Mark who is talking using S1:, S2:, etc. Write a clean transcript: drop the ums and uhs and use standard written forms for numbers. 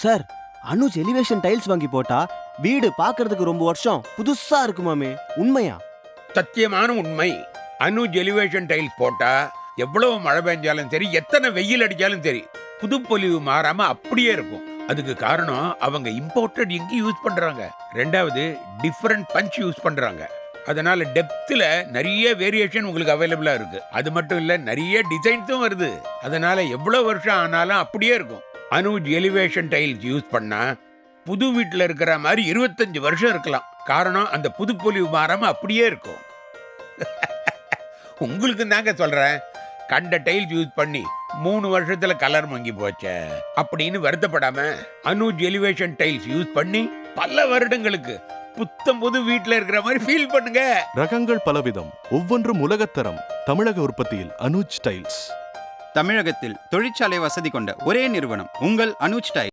S1: Sir, Anuj elevation tiles வாங்கி போட்டா வீடு பார்க்கிறதுக்கு ரொம்ப வருஷம் புதுசா இருக்குமாமே, உண்மையா?
S2: சத்தியமான உண்மை. அனுஜ் எலிவேஷன் டைல்ஸ் போட்டா எவ்வளவு மழை பெஞ்சாலும் சரி, எத்தனை வெயில் அடிச்சாலும் சரி, புதுப்பொலிவு மாறாம அப்படியே இருக்கும். அதுக்கு காரணம் அவங்க இம்போர்ட்டட் இங்க் யூஸ் பண்றாங்க. ரெண்டாவது, டிஃபரண்ட் பஞ்ச் யூஸ் பண்றாங்க. அதனால டெப்த்ல நிறைய வேரியேஷன் உங்களுக்கு அவைலபிளா இருக்கு. அது மட்டும் இல்ல, நிறைய டிசைன்ஸும் வருது. அதனால எவ்வளவு வருஷம் ஆனாலும் அப்படியே இருக்கும். அனுஜ் எலிவேஷன் டைல்ஸ் யூஸ் பண்ணா புது வீட்டுல இருக்கிற மாதிரி 25 வருஷம் இருக்கலாம். காரணம், அந்த புதுப்பொலிவு மாறாம அப்படியே இருக்கும். உங்களுக்கு தாங்க சொல்றேன், கண்ட டைல்ஸ் யூஸ் பண்ணி 3 வருஷத்துல கலர் மங்கி போச்சே அப்படின்னு வருத்தப்படாம அனுஜ் எலிவேஷன் டைல்ஸ் யூஸ் பண்ணி பல வருடங்களுக்கு புத்தம் புது வீட்டுல இருக்கிற மாதிரி ஃபீல் பண்ணுங்க.
S3: ரகங்கள் பலவிதம், ஒவ்வொன்றும் உலகத்தரம். தமிழக உற்பத்தியில் அனுஜ் டைல்ஸ்.
S4: தமிழகத்தில் தொழிற்சாலை வசதி கொண்ட ஒரே நிறுவனம் உங்கள் அனுஜ் டைல்ஸ்.